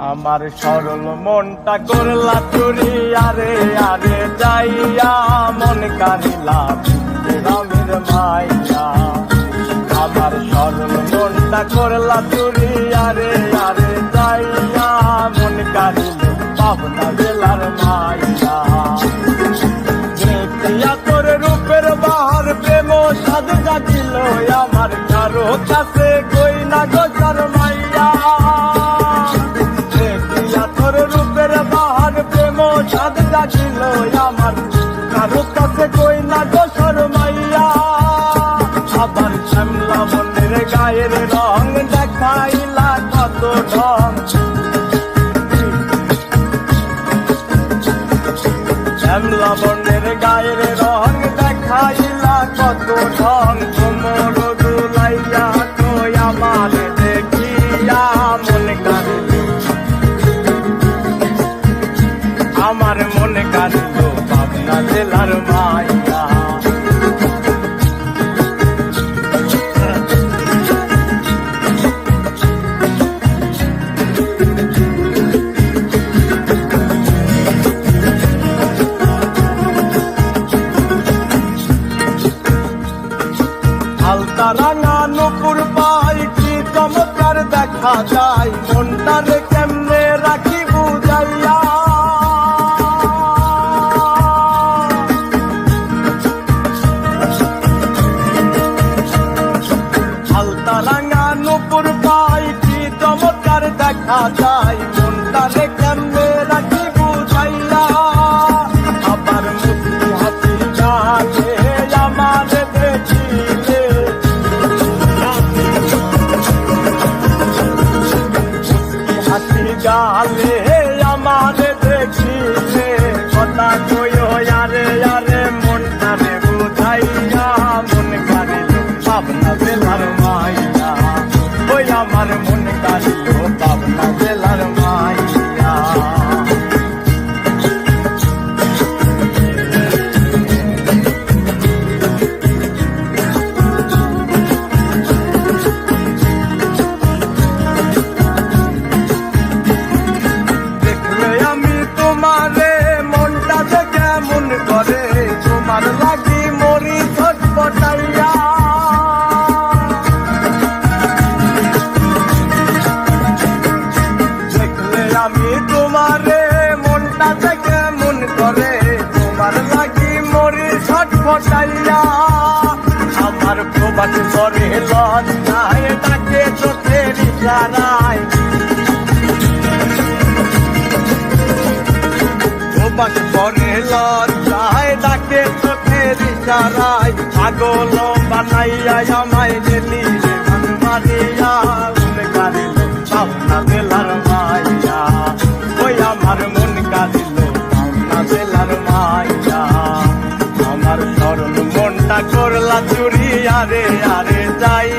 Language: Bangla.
আমার সরল মনটা করলা চুরি, আরে আরে যাইয়া মন কারিলা রামের মাইয়া। আমার সরল মনটা করলা চুরি, আরে আরে যাইয়া মন কারিল পাবনা জেলার মাইয়া। দেখিয়া তোর রূপের বাহার প্রেম সাদ জাগিল, আমার কারো কাছে কই না গোচার মাইয়া। সাদ জাগিল আমার কারো কাছে কই না গোসর মাইয়া। আবার শ্যামলা বনের গায়ের রং দেখাইলা কত ঢং, শ্যামলা বনের গায়ের রং দেখাইলা কত ঢং। কোমর দুলাইয়া কই আমার দেখিয়া মন কারিল, আমার মনে কাঁদিল পাবনা জেলার মাইয়া। হালতা রাঙা নুপুর পাই কি চমৎকার দেখা যায়, মনটারে কেমনে রাখি বুঝাইয়া। রাঙা নুপুর পাই কি চমৎকার দেখা যায়, মনটারে কেমনে রাখি বুঝাইয়া। আবার মুস্কি হাসি গালে আমার দেখিলে, মুস্কি হাসি গালে আমার দেখিলে কথা কইও আরে আরে মনটারে বুঝাইয়া মন কারিল পাবনা জেলার মাইয়া। ওই আমার মন কারিল পাবনা জেলার মাইয়া। দেখলে আমি তোমারে মনটা যে কেমন করে, তোমার লাগি মরি ছটপটাইয়া। আমি তোমারে মনটা থেকে মন করে, তোমার লাগি মরি ছটফটাইয়া। আমার প্রবাস করে লজ্জায় ডাকে চোখের ইশারায়, প্রবাস করে লজ্জায় ডাকে চোখের ইশারায়। পাগল বানাইয়া আমায় দিলি রে মন মারিয়া, মন কারিল পাবনা জেলার মাইয়া। ওই আমার মন কাঁদিল পাবনা জেলার মাইয়া। আমার সরল মনটা করলা চুরি, আরে আরে যাই